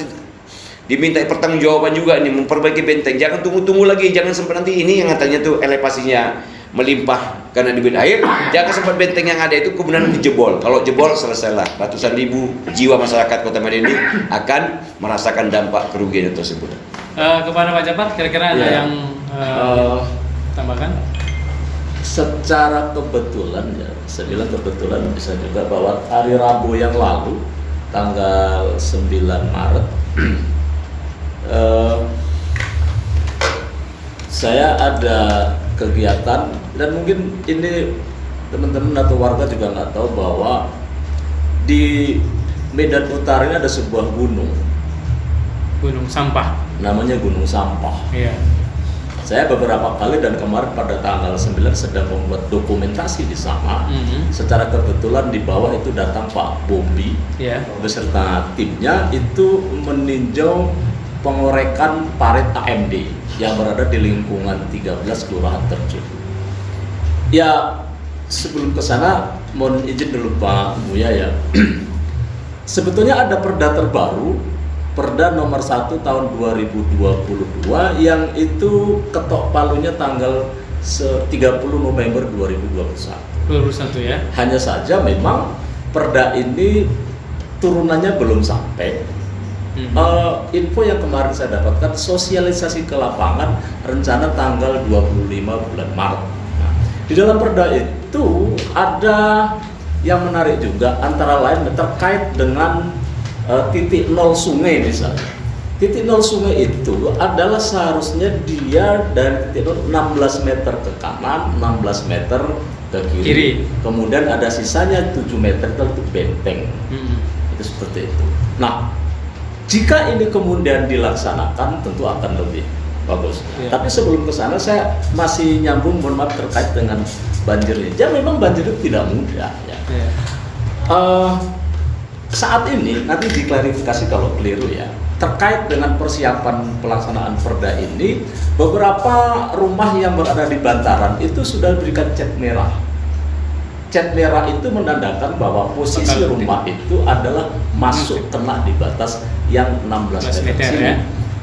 diminta pertanggungjawaban juga nih, memperbaiki benteng. Jangan tunggu-tunggu lagi, jangan sampai nanti ini yang katanya tuh elevasinya melimpah karena debit air, jangan sampai benteng yang ada itu kemudian dijebol. Kalau jebol selesailah, ratusan ribu jiwa masyarakat Kota Medan ini akan merasakan dampak kerugian tersebut. Kepada Pak Japar, kira-kira ada Ya. yang tambahkan? Secara kebetulan ya, saya bilang kebetulan bisa juga bahwa hari Rabu yang lalu tanggal 9 Maret saya ada kegiatan, dan mungkin ini teman-teman atau warga juga nggak tahu bahwa di Medan Utara ini ada sebuah gunung Gunung Sampah. namanya Gunung Sampah. Iya. Saya beberapa kali dan kemarin pada tanggal 9 sedang membuat dokumentasi di sana. Secara kebetulan di bawah itu datang Pak Bobi Iya. beserta timnya itu meninjau pengorekan parit AMD yang berada di lingkungan 13 Kelurahan Terjun. Ya, sebelum ke sana mohon izin dulu Pak Buya ya. Sebetulnya ada perda terbaru, Perda nomor 1 tahun 2022 yang itu ketok palunya tanggal 30 November 2021. 2021 ya. Hanya saja memang perda ini turunannya belum sampai. Info yang kemarin saya dapatkan, sosialisasi ke lapangan rencana tanggal 25 bulan Maret. Nah, di dalam perda itu ada yang menarik juga, antara lain terkait dengan titik nol sungai misalnya. Titik nol sungai itu adalah seharusnya dia dari titik nol 16 meter ke kanan, 16 meter ke kiri. Kemudian ada sisanya 7 meter untuk benteng. Itu seperti itu. Nah, jika ini kemudian dilaksanakan tentu akan lebih bagus. Ya. Tapi sebelum ke sana saya masih nyambung, mohon maaf, terkait dengan banjir ini. Ya memang banjir itu tidak mudah ya. Iya. Saat ini nanti diklarifikasi kalau keliru ya, terkait dengan persiapan pelaksanaan perda ini, beberapa rumah yang berada di bantaran itu sudah diberikan cat merah. Cat merah itu menandakan bahwa posisi rumah itu adalah masuk kena di batas yang 16 meter sini. ya.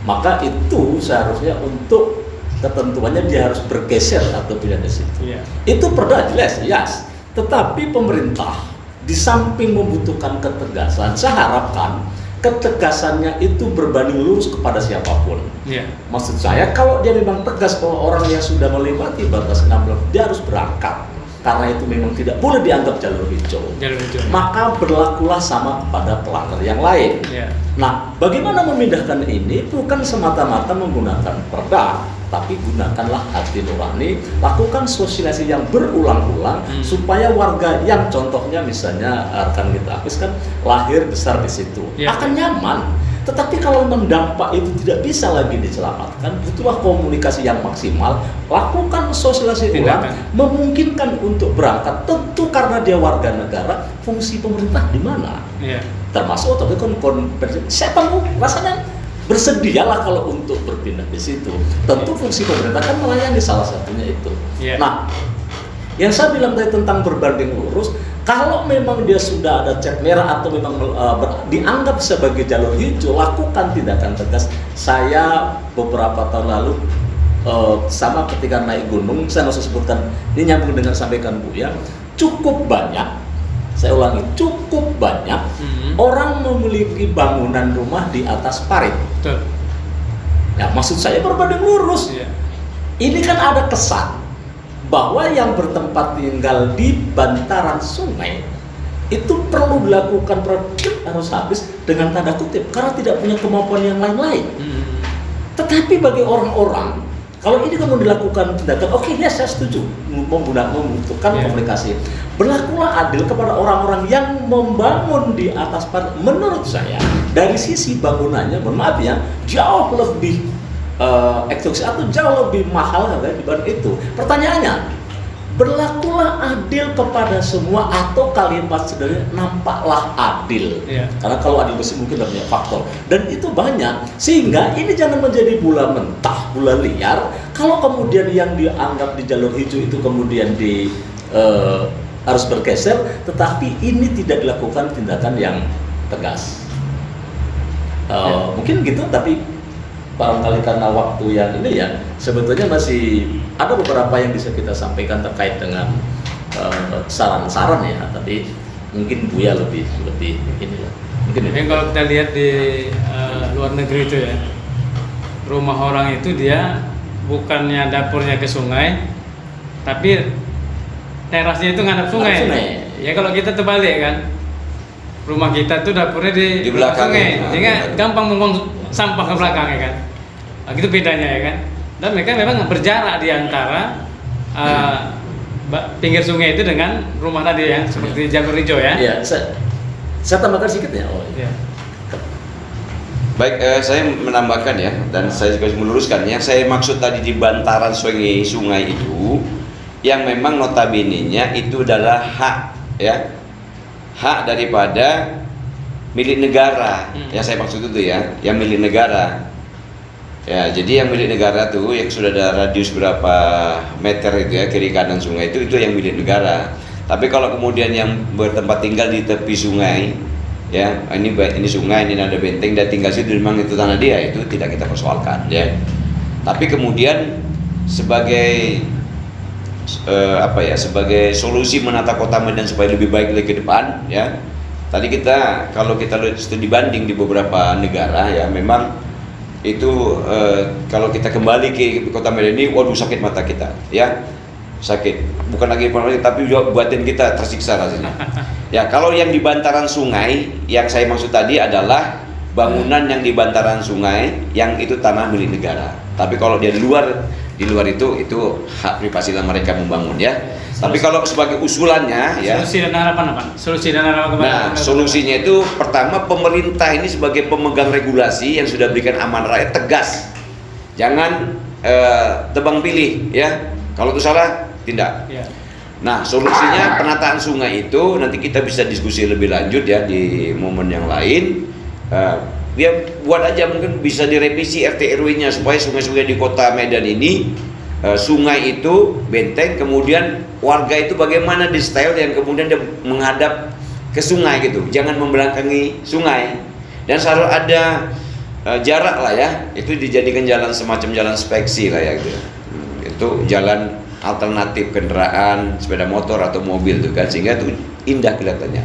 Maka itu seharusnya untuk ketentuannya dia harus bergeser atau pindah di situ. Iya. Itu perda jelas, yes. Tetapi pemerintah di samping membutuhkan ketegasan, saya harapkan ketegasannya itu berbanding lurus kepada siapapun. Iya. Maksud saya, kalau dia memang tegas bahwa orang yang sudah melewati batas 16, dia harus berangkat. Karena itu memang tidak boleh dianggap jalur hijau. Jalur hijau. Maka berlakulah sama pada pelanggar yang lain. Iya. Nah, bagaimana memindahkan ini bukan semata-mata menggunakan perda, tapi gunakanlah hati nurani, lakukan sosialisasi yang berulang-ulang supaya warga yang contohnya misalnya rekan kita Hafiz kan lahir besar di situ, Ya. akan nyaman. Tetapi kalau memang dampak itu tidak bisa lagi diselamatkan, butuhlah komunikasi yang maksimal, lakukan sosialisasi ulang, memungkinkan untuk berangkat. Tentu karena dia warga negara, fungsi pemerintah di mana? Iya. Termasuk tapi siapa mau rasanya bersedialah kalau untuk berpindah di situ. Tentu fungsi pemerintah kan melayani, salah satunya itu. Yeah. Nah, yang saya bilang tadi tentang berbanding lurus, kalau memang dia sudah ada cat merah atau memang dianggap sebagai jalur hijau, lakukan tindakan tegas. Saya beberapa tahun lalu sama ketika naik gunung, saya nggak usah sebutkan, ini nyambung dengan sampaikan Bu ya, cukup banyak, saya ulangi, cukup banyak orang memiliki bangunan rumah di atas parit. Betul. Ya, maksud saya berbanding lurus. Iya. Ini kan ada kesan bahwa yang bertempat tinggal di bantaran sungai itu perlu dilakukan harus habis dengan tanda kutip karena tidak punya kemampuan yang lain-lain. Tetapi bagi orang-orang, kalau ini kamu dilakukan tindakan, oke, ya saya setuju membutuhkan komunikasi. Berlakulah adil kepada orang-orang yang membangun di atas menurut saya dari sisi bangunannya, mohon maaf ya, jauh lebih eksklusif atau jauh lebih mahal dibanding itu. Pertanyaannya, berlakulah adil kepada semua atau kalimat sederhana nampaklah adil. Karena kalau adil bersih mungkin banyak faktor dan itu banyak sehingga ini jangan menjadi bola mentah, bola liar. Kalau kemudian yang dianggap di jalur hijau itu kemudian harus bergeser, tetapi ini tidak dilakukan tindakan yang tegas. Mungkin gitu, tapi barangkali karena waktu yang ini ya sebetulnya masih ada beberapa yang bisa kita sampaikan terkait dengan saran-saran ya, tapi mungkin Buya lebih ini lah. Mungkin ini kalau kita lihat di luar negeri itu ya, rumah orang itu dia bukannya dapurnya ke sungai, tapi terasnya itu ngadap sungai. Ya kalau kita terbalik kan, rumah kita tuh dapurnya di belakang sungai, ya. sehingga gampang membuang sampah ke belakang ya kan. Nah, gitu bedanya ya kan. Dan mereka memang berjarak di antara pinggir sungai itu dengan rumah tadi ya, seperti jalur hijau ya. Iya, saya tambahkan sedikit ya. Baik, saya menambahkan ya, dan saya juga meluruskan yang saya maksud tadi di bantaran sungai itu, yang memang notabene-nya itu adalah hak ya, hak daripada milik negara. Ya saya maksud itu ya, yang milik negara. Ya, jadi yang milik negara tuh yang sudah ada radius berapa meter itu ya, kiri kanan sungai itu yang milik negara. Tapi kalau kemudian yang bertempat tinggal di tepi sungai, ya ini sungai, ini ada benteng, dan tinggal situ memang itu tanah dia, itu tidak kita persoalkan ya. Tapi kemudian sebagai sebagai solusi menata kota Medan supaya lebih baik lagi ke depan ya. Tadi kalau kita lihat studi banding di beberapa negara ya, memang itu kalau kita kembali ke kota Medan ini, waduh sakit mata kita ya, sakit, bukan lagi informasi tapi juga batin kita tersiksa rasanya. Ya kalau yang di bantaran sungai, yang saya maksud tadi adalah bangunan yang di bantaran sungai yang itu tanah milik negara. Tapi kalau di luar itu hak privasi lah mereka membangun ya. Tapi kalau sebagai usulannya ya. Solusi dan harapan apa? Solusi dan harapan kepada. Nah, solusinya itu pertama, pemerintah ini sebagai pemegang regulasi yang sudah berikan amanah rakyat tegas. Jangan tebang pilih ya. Kalau itu salah, tindak. Ya. Nah, solusinya penataan sungai itu nanti kita bisa diskusi lebih lanjut ya di momen yang lain. Ya buat aja, mungkin bisa direvisi RT RW-nya supaya sungai-sungai di kota Medan ini sungai itu benteng, kemudian warga itu bagaimana di style yang kemudian dia menghadap ke sungai gitu, jangan membelakangi sungai, dan selalu ada jarak lah ya, itu dijadikan jalan semacam jalan speksi lah ya gitu. Itu jalan alternatif kendaraan sepeda motor atau mobil tuh kan, sehingga itu indah kelihatannya.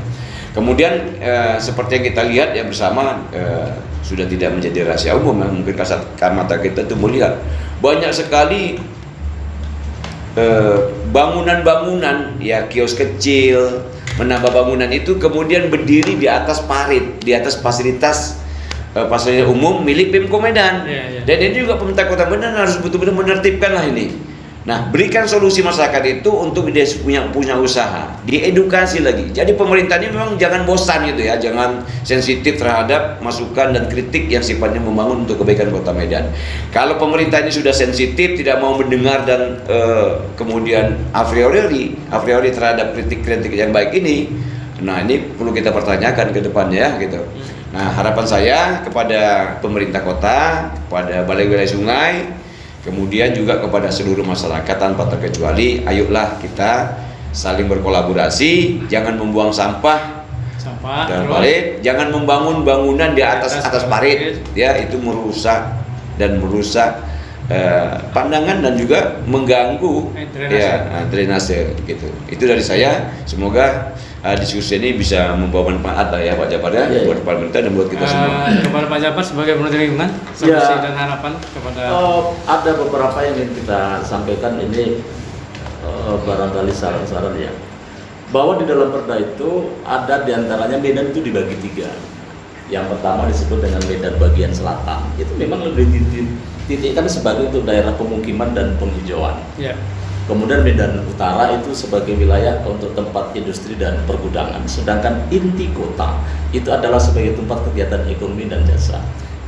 Kemudian seperti yang kita lihat ya bersama, sudah tidak menjadi rahasia umum, mungkin kasat mata kita tuh melihat banyak sekali bangunan-bangunan ya, kios kecil, menambah bangunan itu kemudian berdiri di atas parit, di atas fasilitas umum milik Pemko Medan. Dan ini juga pemerintah Kota Medan harus betul-betul menertibkan lah ini. Nah, berikan solusi masyarakat itu untuk dia punya usaha, diedukasi lagi. Jadi pemerintah ini memang jangan bosan gitu ya, jangan sensitif terhadap masukan dan kritik yang sifatnya membangun untuk kebaikan Kota Medan. Kalau pemerintah ini sudah sensitif, tidak mau mendengar dan kemudian a priori terhadap kritik-kritik yang baik ini, nah ini perlu kita pertanyakan ke depannya ya gitu. Nah, harapan saya kepada pemerintah kota, kepada Balai Wilayah Sungai, kemudian juga kepada seluruh masyarakat tanpa terkecuali, ayolah kita saling berkolaborasi, jangan membuang sampah dan parit, jangan membangun bangunan di atas parit, ya itu merusak pandangan dan juga mengganggu drainase gitu. Itu dari saya, semoga diskusi ini bisa membawa manfaat ya Pak Japar ya, buat pemerintah dan buat kita semua. Kepada Pak Japar sebagai Menteri Lingkungan, solusi dan harapan kepada. Ada beberapa yang ingin kita sampaikan ini, barangkali saran-saran ya. bahwa di dalam perda itu ada diantaranya Medan itu dibagi 3. Yang pertama disebut dengan Medan bagian selatan, itu memang lebih dititikkan sebagai untuk daerah pemukiman dan penghijauan. Ya. Kemudian Medan Utara itu sebagai wilayah untuk tempat industri dan pergudangan, sedangkan inti kota itu adalah sebagai tempat kegiatan ekonomi dan jasa.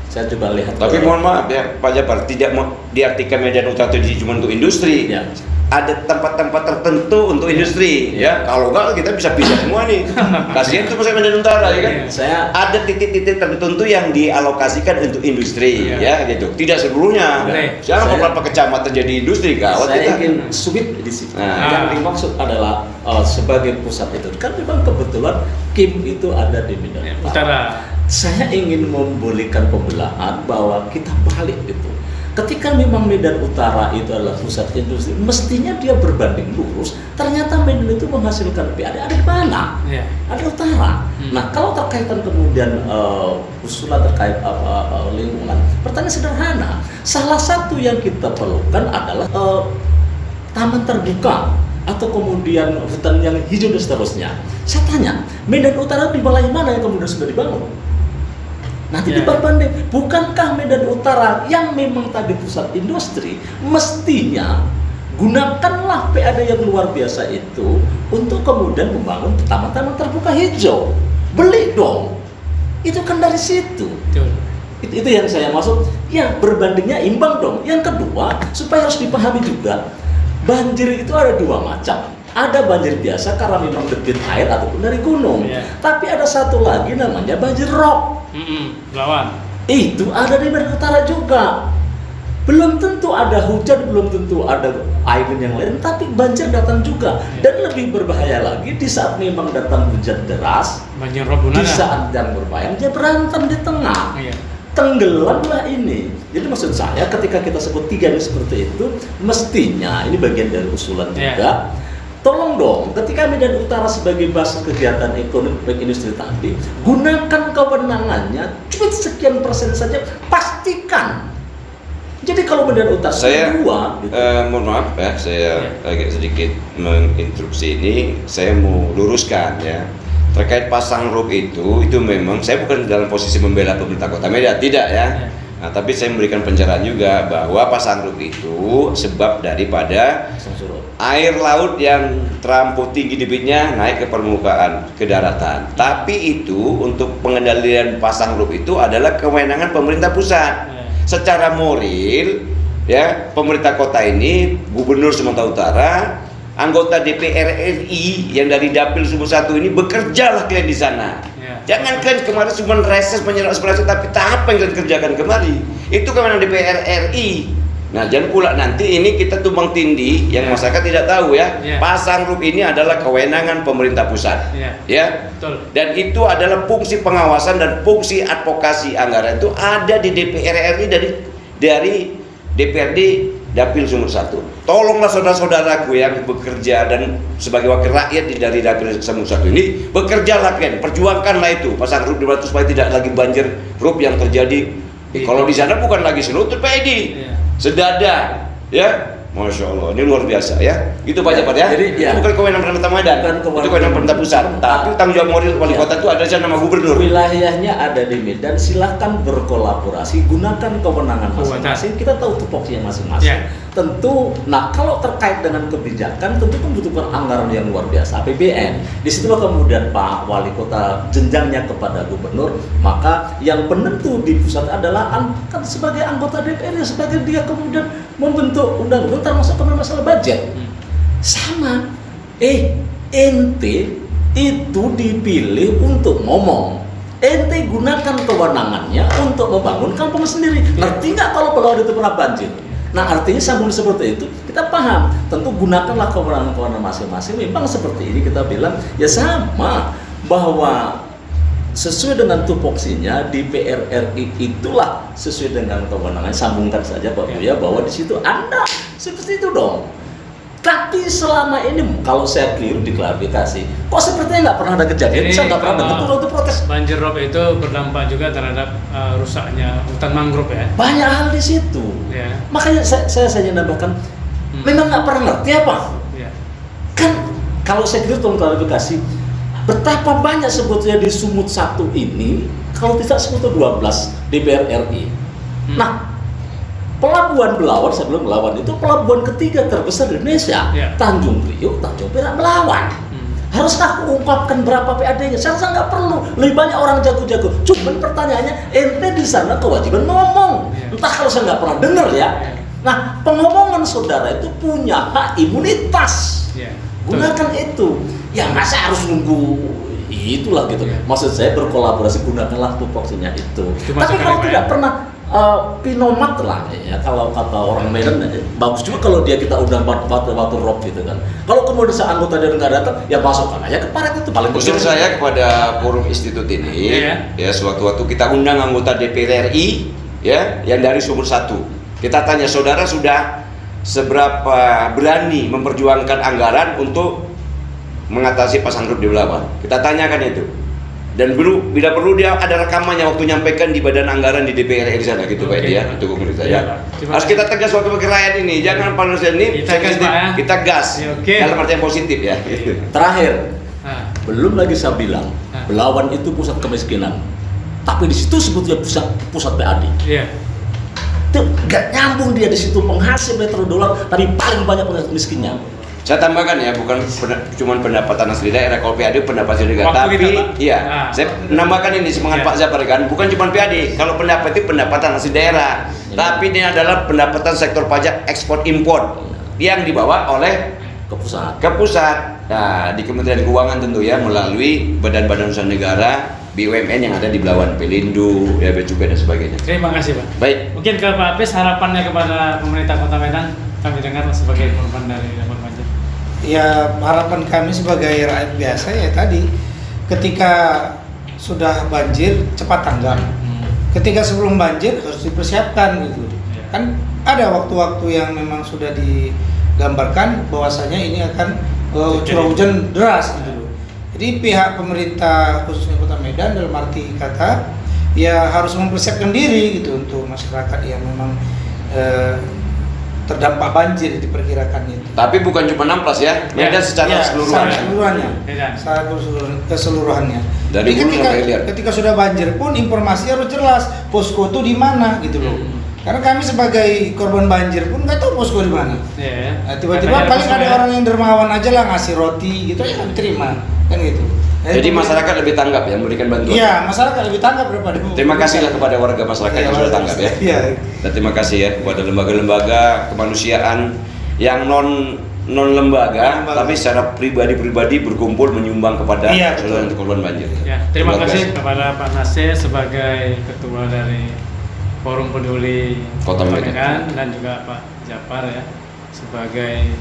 Saya coba lihat. Tapi mohon maaf ya Pak Japar, tidak mau diartikan Medan Utara itu cuma untuk industri. Ya. Ada tempat-tempat tertentu untuk industri, ya. Kalau enggak kita bisa pisah semua nih. Kasihan tuh Mas Medan Utara, ya kan? Saya Ada titik-titik tertentu yang dialokasikan untuk industri, ya gitu. Tidak seluruhnya. Jangan beberapa kecamatan jadi industri, gawat saya kita. ingin subit di situ. Nah. Yang dimaksud adalah sebagai pusat itu kan memang kebetulan Kim itu ada di Medan Utara. Saya ingin membolehkan pembelahan bahwa kita balik gitu. Ketika memang Medan Utara itu adalah pusat industri, mestinya dia berbanding lurus. Ternyata Medan itu menghasilkan PAD ada di mana? Ya. Ada utara. Nah, kalau terkaitan kemudian usulan terkait lingkungan, pertanyaan sederhana. Salah satu yang kita perlukan adalah taman terbuka atau kemudian hutan yang hijau dan seterusnya. Saya tanya, Medan Utara di wilayah mana yang kemudian sudah dibangun? Nanti diperbanding, bukankah Medan Utara yang memang tadi pusat industri, mestinya gunakanlah PAD yang luar biasa itu untuk kemudian membangun taman-taman terbuka hijau. Beli dong, itu kan dari situ. Itu yang saya maksud, ya berbandingnya imbang dong. Yang kedua, supaya harus dipahami juga, banjir itu ada 2 macam. Ada banjir biasa karena memang debit air ataupun dari gunung. Tapi ada satu lagi namanya banjir rob. Lawan. Itu ada di Medan Utara juga. Belum tentu ada hujan, belum tentu ada air yang lain, tapi banjir datang juga. Dan lebih berbahaya lagi di saat memang datang hujan deras, Banjir rob di saat yang berbahaya dia berantem di tengah. Tenggelamlah ini. Jadi maksud saya ketika kita sebut 3 ini seperti itu, mestinya ini bagian dari usulan juga. Tolong dong, ketika Medan Utara sebagai basis kegiatan ekonomi baik industri tadi, gunakan kewenangannya, cuma sekian persen saja, pastikan. Jadi kalau Medan Utara saya gitu. mohon maaf ya, saya agak sedikit menginterupsi ini. Saya mau luruskan ya, terkait pasang roof itu memang saya bukan dalam posisi membela pemerintah Kota Medan, tidak ya. Nah, tapi saya memberikan pencerahan juga bahwa pasang roof itu sebab daripada air laut yang terampau tinggi debitnya naik ke permukaan, ke daratan. Tapi itu untuk pengendalian pasang roof itu adalah kewenangan pemerintah pusat. Secara moral, ya pemerintah kota ini, Gubernur Sumatera Utara, anggota DPR RI yang dari Dapil Sumut 1 ini bekerjalah kalian di sana. Jangan kalian kemarin cuma reses menyerap aspirasi, tapi apa yang kalian kerjakan kemari? Itu kewenangan DPR RI. Nah, jangan pula nanti ini kita tumbang tindih yang masyarakat tidak tahu ya. Pasang roof ini adalah kewenangan pemerintah pusat. Ya. Betul. Dan itu adalah fungsi pengawasan dan fungsi advokasi anggaran itu ada di DPR RI dari DPRD Dapil Sumut 1. Tolonglah saudara-saudaraku yang bekerja dan sebagai wakil rakyat dari Dapil Sumut 1 ini, bekerjalah kalian, perjuangkanlah itu pasang roof supaya tidak lagi banjir roof yang terjadi. Kalau di sana bukan lagi selutut Pak Edi. Sedada, ya, masya Allah, ini luar biasa ya. Itu Pak Japar ya. Jadi, itu bukan kewenangan pemerintah Medan, itu kewenangan pemerintah pusat. Tapi tanggung jawab moral wali kota itu ada di nama gubernur. Wilayahnya ada di Medan, silahkan berkolaborasi, gunakan kewenangan masing-masing. Kita tahu tupoksinya masing-masing. Tentu, nah kalau terkait dengan kebijakan, tentu membutuhkan anggaran yang luar biasa, APBN. Disitulah kemudian Pak Wali Kota jenjangnya kepada Gubernur, maka yang penentu di pusat adalah kan sebagai anggota DPR, sebagai dia kemudian membentuk undang-undang termasuk masalah budget. Sama, ente itu dipilih untuk ngomong. Ente gunakan kewenangannya untuk membangun kampung sendiri. Ngerti nggak kalau Pulau itu pernah banjir? Nah artinya sambung seperti itu kita paham, tentu gunakanlah kewenangan masing-masing. Memang seperti ini kita bilang ya sama, bahwa sesuai dengan tupoksinya di DPR RI itulah sesuai dengan kewenangan. Sambungkan saja Pak Buya bahwa di situ Anda seperti itu dong. Tapi selama ini kalau saya keliru diklarifikasi, kok sepertinya nggak pernah ada kejadian. Saya nggak pernah dengar tuh protes. Banjir rob itu berdampak juga terhadap rusaknya hutan mangrove ya. Banyak hal di situ. Makanya saya nambahkan, memang nggak pernah ngerti apa? kalau saya kira tolong klarifikasi, betapa banyak sebetulnya di Sumut 1 ini, kalau tidak sebetulnya 12 DPR RI. Nah, Pelabuhan Belawan, saya bilang Belawan itu pelabuhan ketiga terbesar di Indonesia. Tanjung Priok, Tanjung Perak, Belawan. Haruskah aku ungkapkan berapa PAD-nya? Saya rasa nggak perlu. Lebih banyak orang jago-jago. Cuman pertanyaannya, ente di sana kewajiban ngomong. Entah kalau saya nggak pernah dengar ya. Nah, pengomongan saudara itu punya hak imunitas. Gunakan itu. Ya masa harus nunggu itulah gitu. Maksud saya berkolaborasi, gunakanlah tupoksinya itu. Tapi kalau tidak pernah pinomat lah ya, kalau kata orang Medan bagus juga kalau dia kita undang waktu rob gitu kan. Kalau kemudian anggota dia nggak datang, ya masukkan aja ke paret itu paling Usul saya kepada forum institut ini, ya sewaktu-waktu kita undang anggota DPR RI, ya yang dari Sumut 1. Kita tanya saudara sudah seberapa berani memperjuangkan anggaran untuk mengatasi pasang surut di Belawan. Kita tanyakan itu. Dan bila perlu dia ada rekamannya waktu nyampaikan di badan anggaran di DPR RI sana gitu Pak ya, untuk pemerintah ya. Harus kita tegas waktu bagi rakyat ini, jangan panusian ini kita gas dalam arti yang positif ya. Terakhir, belum lagi saya bilang Belawan itu pusat kemiskinan, tapi di situ sebetulnya pusat PAD. Itu nggak nyambung dia di situ penghasil petrodolar, tapi paling banyak penghasil miskinnya. Saya tambahkan ya, bukan cuma pendapatan asli daerah, kalau PAD pendapatan negara, tapi saya menambahkan ini semangat Pak Zafar kan, bukan cuma PAD, kalau pendapat itu pendapatan asli daerah, tapi ini adalah pendapatan sektor pajak ekspor impor yang dibawa oleh ke pusat. Nah, di Kementerian Keuangan tentu ya, melalui badan-badan usaha negara, BUMN yang ada di Belawan, Pelindo, ya Becukai dan sebagainya. Terima kasih Pak. Baik. Mungkin ke Pak Apis, harapannya kepada pemerintah Kota Medan, kami dengar sebagai korban dari dampak banjir. Ya, harapan kami sebagai rakyat biasa ya tadi, ketika sudah banjir cepat tanggap. Ketika sebelum banjir harus dipersiapkan gitu. Kan ada waktu-waktu yang memang sudah digambarkan bahwasanya ini akan curah hujan deras gitu. Jadi pihak pemerintah khususnya Kota Medan dalam arti kata ya harus mempersiapkan diri gitu untuk masyarakat yang memang terdampak banjir diperkirakan itu. Tapi bukan cuma Amplas ya, Medan secara keseluruhannya. Dari jadi hulu sampai hilir. ketika sudah banjir pun informasi harus jelas, posko itu di mana gitu loh. Karena kami sebagai korban banjir pun nggak tahu posko di mana. Nah, tiba-tiba paling ada orang yang dermawan aja lah ngasih roti gitu ya terima kan gitu. Jadi masyarakat lebih tanggap ya memberikan bantuan. Iya, masyarakat lebih tanggap daripada. Terima kasihlah kepada warga masyarakat yang sudah tanggap ya. Iya. Dan terima kasih ya kepada lembaga-lembaga kemanusiaan yang non lembaga tapi secara pribadi berkumpul menyumbang kepada seluruh korban banjir. Ya, terima kasih kepada Pak Nasir sebagai ketua dari Forum Peduli Kota Medan dan juga Pak Japar ya sebagai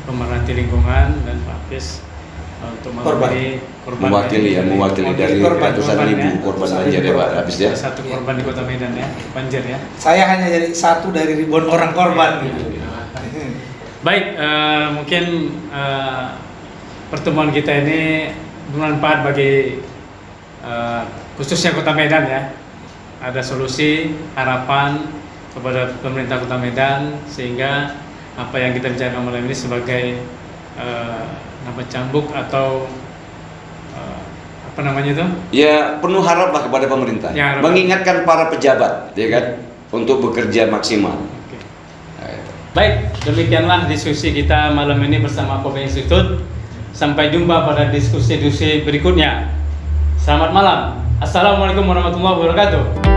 pemerhati lingkungan dan Pak Apis untuk mewakili dari ratusan ribu korban banjir ya Pak Apis ya. Satu korban di Kota Medan ya, banjir ya. Saya hanya jadi satu dari ribuan orang korban gitu. Baik, mungkin pertemuan kita ini bermanfaat bagi khususnya Kota Medan ya. Ada solusi, harapan kepada pemerintah Kota Medan sehingga apa yang kita bicarakan malam ini sebagai nama cambuk atau apa namanya itu? Ya penuh haraplah kepada pemerintah, ya, mengingatkan para pejabat, ya kan, untuk bekerja maksimal. Oke. Baik, demikianlah diskusi kita malam ini bersama Kobe Institute. Sampai jumpa pada diskusi berikutnya. Selamat malam. Assalamualaikum warahmatullahi wabarakatuh.